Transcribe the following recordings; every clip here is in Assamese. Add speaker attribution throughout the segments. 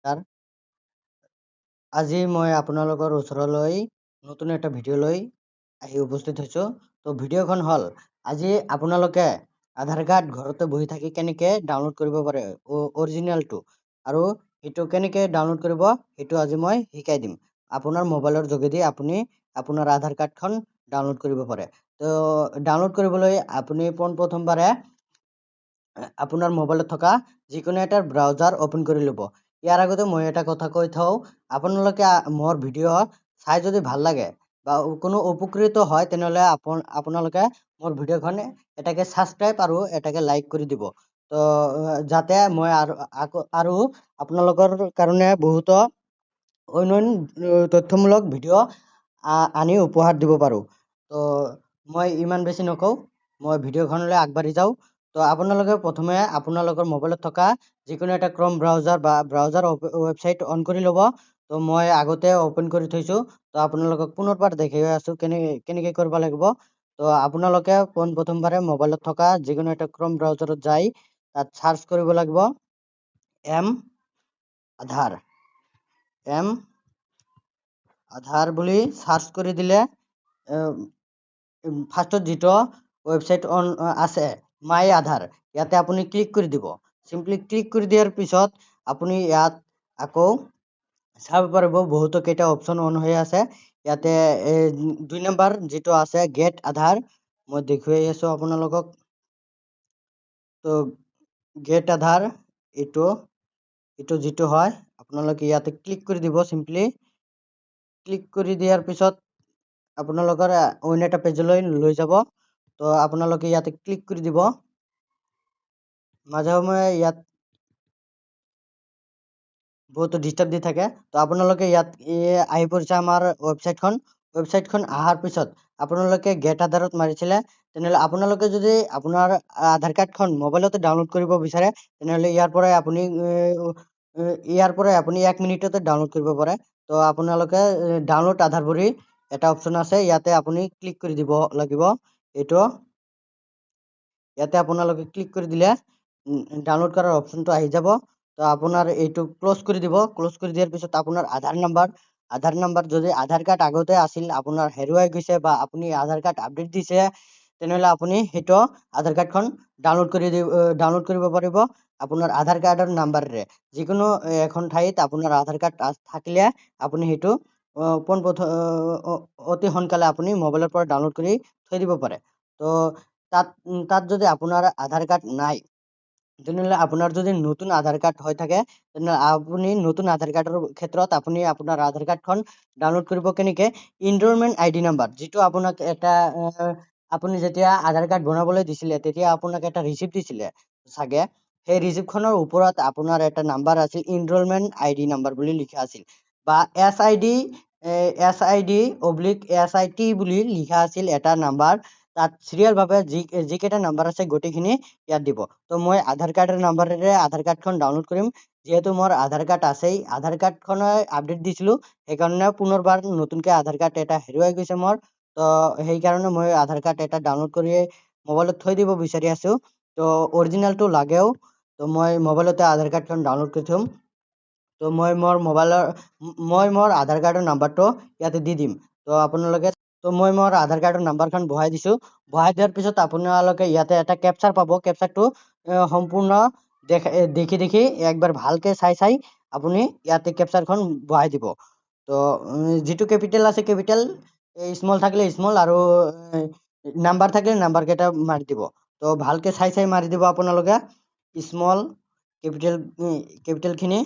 Speaker 1: তাৰ আজি মই আপোনালোকৰ ওচৰলৈ নতুন এটা ভিডিঅ' লৈ আহি উপস্থিত হৈছোঁ। তো ভিডিঅ'খন হ'ল আজি আপোনালোকে আধাৰ কাৰ্ড ঘৰতে বহি থাকি কেনেকৈ ডাউনলোড কৰিব পাৰে অৰিজিনেলটো, আৰু সেইটো কেনেকৈ ডাউনলোড কৰিব সেইটো আজি মই শিকাই দিম। আপোনাৰ মোবাইলৰ যোগেদি আপুনি আপোনাৰ আধাৰ কাৰ্ডখন ডাউনলোড কৰিব পাৰে। তো ডাউনলোড কৰিবলৈ আপুনি পোনপ্ৰথমবাৰে আপোনাৰ মোবাইলত থকা যিকোনো এটা ব্ৰাউজাৰ অপেন কৰি ল'ব। ইয়াৰ আগতে মই এটা কথা কৈ থওঁ, আপোনালোকে মোৰ ভিডিঅ' চাই যদি ভাল লাগে বা কোনো উপকৃত হয় তেনেহ'লে আপোনালোকে মোৰ ভিডিঅ'খন এটাকে ছাবস্ক্ৰাইব আৰু এটাকে লাইক কৰি দিব। তো যাতে মই আৰু আপোনালোকৰ কাৰণে বহুতো অন্য তথ্যমূলক ভিডিঅ' আনি উপহাৰ দিব পাৰোঁ। তো মই ইমান বেছি নকওঁ, মই ভিডিঅ'খনলৈ আগবাঢ়ি যাওঁ। তো আপোনালোকে প্ৰথমে আপোনালোকৰ মোবাইলত থকা যিকোনো এটা ক্ৰম ব্ৰাউজাৰ বা ব্ৰাউজাৰ ৱেবছাইট অন কৰি ল'ব। তো মই আগতে অপেন কৰি থৈছোঁ, তো আপোনালোকক পুনৰবাৰ দেখুৱাই আছোঁ কেনেকৈ কৰিব লাগিব। তো আপোনালোকে পোনপ্ৰথমবাৰে মোবাইলত থকা যিকোনো এটা ক্ৰম ব্ৰাউজাৰত যাই তাত চাৰ্চ কৰিব লাগিব এম আধাৰ বুলি চাৰ্চ কৰি দিলে ফাৰ্ষ্টত যিটো ৱেবছাইট আছে মাই আধাৰ, ইয়াতে আপুনি ক্লিক কৰি দিব। চিম্পলি ক্লিক কৰি দিয়াৰ পিছত আপুনি ইয়াত আকৌ চাব পাৰিব বহুতো কেইটা অপশ্যন অন হৈ আছে। ইয়াতে 2 নম্বৰ যিটো আছে গেট আধাৰ, মই দেখুৱাই আছোঁ আপোনালোকক। তো গেট আধাৰ এইটো যিটো হয় আপোনালোকে ইয়াতে ক্লিক কৰি দিব। চিম্পলি ক্লিক কৰি দিয়াৰ পিছত আপোনালোকৰ অন্য এটা পেজলৈ লৈ যাব। তো আপোনালোকে ইয়াতে ক্লিক কৰি দিব। মাজে সময়ে ইয়াত বহুতো ডিষ্টাৰ্ব দি থাকে। তো আপোনালোকে ইয়াত আহি পৰিছে আমাৰ ৱেবছাইটখন অহাৰ পিছত আপোনালোকে গেট আধাৰত মাৰিছিলে, তেনেহ'লে আপোনালোকে যদি আপোনাৰ আধাৰ কাৰ্ডখন মোবাইলতে ডাউনলোড কৰিব বিচাৰে তেনেহ'লে ইয়াৰ পৰাই আপুনি 1 মিনিটতে ডাউনলোড কৰিব পাৰে। তো আপোনালোকে ডাউনলোড আধাৰ বুলি এটা অপশ্যন আছে, ইয়াতে আপুনি ক্লিক কৰি দিব লাগিব। ইয়াতে আপোনালোকে ক্লিক কৰি দিলে ডাউনলোড কৰাৰ অপশ্যনটো আহি যাব। তো আপোনাৰ এইটো ক্ল'জ কৰি দিব। ক্ল'জ কৰি দিয়াৰ পিছত আপোনাৰ আধাৰ নাম্বাৰ যদি আধাৰ কাৰ্ড আগতে আছিল আপোনাৰ হেৰুৱাই গৈছে বা আপুনি আধাৰ কাৰ্ড আপডেট দিছে তেনেহ'লে আপুনি সেইটো আধাৰ কাৰ্ডখন ডাউনলোড কৰিব পাৰিব আপোনাৰ আধাৰ কাৰ্ডৰ নাম্বাৰেৰে। যিকোনো এখন ঠাইত আপোনাৰ আধাৰ কাৰ্ড থাকিলে আপুনি সেইটো অতি সোনকালে আপুনি মোবাইলৰ পৰা ডাউনলোড কৰি থৈ দিব পাৰে। তো তাত যদি আপোনাৰ আধাৰ কাৰ্ড নাই তেনেহ'লে আপোনাৰ যদি নতুন আধাৰ কাৰ্ড হৈ থাকে তেনেহ'লে আপুনি নতুন আধাৰ কাৰ্ডৰ ক্ষেত্ৰত আপুনি আপোনাৰ আধাৰ কাৰ্ডখন ডাউনলোড কৰিব কেনেকৈ, এনৰ'লমেণ্ট ID নাম্বাৰ যিটো আপোনাক আপুনি যেতিয়া আধাৰ কাৰ্ড বনাবলৈ দিছিলে তেতিয়া আপোনাক এটা ৰিচিপ্ট দিছিলে চাগে, সেই ৰিচিপ্টখনৰ ওপৰত আপোনাৰ এটা নাম্বাৰ আছিল, এনৰ'লমেণ্ট ID নাম্বাৰ বুলি লিখা আছিল বা SID/SIT বুলি লিখা আছিল এটা নাম্বাৰ। তাত চিৰিয়েলভাৱে যিকেইটা নাম্বাৰ আছে গোটেইখিনি ইয়াত দিব। তো মই আধাৰ কাৰ্ডৰ নাম্বাৰেৰে আধাৰ কাৰ্ডখন ডাউনলোড কৰিম। যিহেতু মোৰ আধাৰ কাৰ্ড আছেই, আধাৰ কাৰ্ডখন আপডেট দিছিলোঁ, সেইকাৰণে পুনৰবাৰ নতুনকৈ আধাৰ কাৰ্ড এটা হেৰুৱাই গৈছে মোৰ। তো সেইকাৰণে মই আধাৰ কাৰ্ড এটা ডাউনলোড কৰি মোবাইলত থৈ দিব বিচাৰি আছোঁ। তো অৰিজিনেলটো লাগেও, তো মই মোবাইলতে আধাৰ কাৰ্ডখন ডাউনলোড কৰি থ'ম। তো মই মোৰ আধাৰ কাৰ্ডৰ নাম্বাৰটো ইয়াতে দি দিম। তো মই মোৰ আধাৰ কাৰ্ডৰ নাম্বাৰখন বহাই দিছোঁ। বহাই দিয়াৰ পিছত আপোনালোকে ইয়াতে এটা কেপচাৰ পাব। কেপচাৰটো সম্পূৰ্ণ দেখি একবাৰ ভালকৈ চাই আপুনি ইয়াতে কেপচাৰখন বহাই দিব। তো যিটো কেপিটেল আছে কেপিটেল, স্মল থাকিলে স্মল আৰু নাম্বাৰ থাকিলে নাম্বাৰ কেইটা মাৰি দিব। তো ভালকৈ চাই মাৰি দিব আপোনালোকে স্মল কেপিটেলখিনি।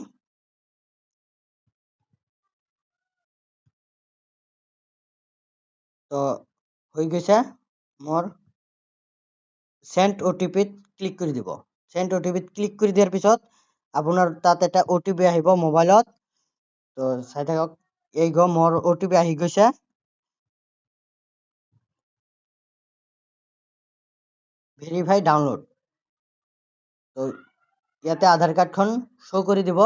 Speaker 1: তো হৈ গৈছে মোৰ। চেণ্ড OTPত ক্লিক কৰি দিব। চেণ্ড OTPত ক্লিক কৰি দিয়াৰ পিছত আপোনাৰ তাত এটা OTP আহিব মোবাইলত। তো চাই থাকক, মোৰ OTP আহি গৈছে। Verify download. তো ইয়াতে আধাৰ কাৰ্ডখন শ্ব' কৰি দিব।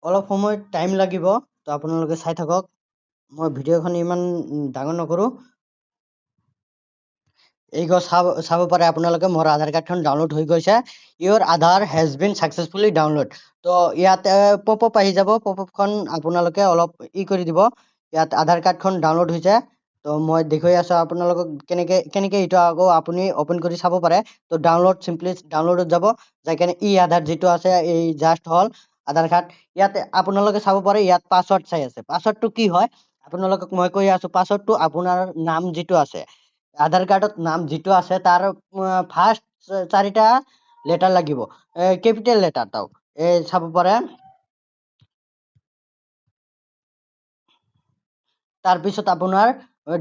Speaker 1: অলপ সময় টাইম লাগিব, তো আপোনালোকে চাই থাকক। মই ভিডিঅ'খন ইমান ডাঙৰ নকৰোঁ। এই চাব পাৰে আপোনালোকে মোৰ আধাৰ কাৰ্ডখন ডাউনলোড হৈ গৈছে ইয়ৰ আধাৰ হেজ বিন ছাকচেছফুলি ডাউনলোড তো ইয়াতে পপ আপ আহি যাব পপ আপখন আপোনালোকে অলপ কৰি দিব ইয়াত আধাৰ কাৰ্ডখন ডাউনলোড হৈছে তো মই দেখুৱাই আছো আপোনালোকক কেনেকে এইটো আকৌ আপুনি অপেন কৰি চাব পাৰে তো ডাউনলোড চিম্পলি ডাউনলোডত যাব যাই কেনে আধাৰ যিটো আছে এই জাষ্ট হল আধাৰ কাৰ্ড ইয়াতে আপোনালোকে চাব পাৰে ইয়াত পাছৱৰ্ড চাই আছে পাছৱৰ্ডটো কি হয় আপোনালোকক মই কৈ আছো পাছৱৰ্ডটো আপোনাৰ নাম যিটো আছে আধাৰ কাৰ্ডত নাম যিটো আছে তাৰ ফাৰ্ষ্ট 4টা লেটাৰ লাগিব কেপিটেল লেটাৰ তাও চাব পাৰে তাৰপিছত আপোনাৰ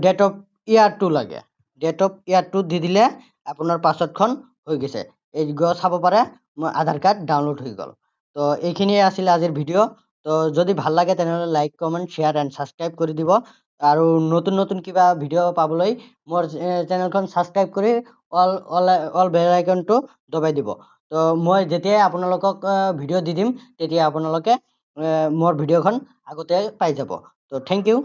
Speaker 1: ডেট অফ ইয়াৰটো লাগে ডেট অফ ইয়াৰটো দি দিলে আপোনাৰ পাছৱৰ্ডখন হৈ গৈছে এই চাব পাৰে মোৰ আধাৰ কাৰ্ড ডাউনলোড হৈ গ'ল তো এইখিনিয়ে আছিল আজিৰ ভিডিঅ' তো যদি ভাল লাগে তেনেহ'লে like comment share and subscribe কৰি দিব আৰু নতুন কিবা ভিডিঅ' পাবলৈ মোৰ চেনেলখন ছাবস্ক্ৰাইব কৰি অল বেল আইকনটো দবাই দিব তো মই যেতিয়াই আপোনালোকক ভিডিঅ' দি দিম তেতিয়া আপোনালোকে মোৰ ভিডিঅ'খন আগতে পাই যাব তো থেংক ইউ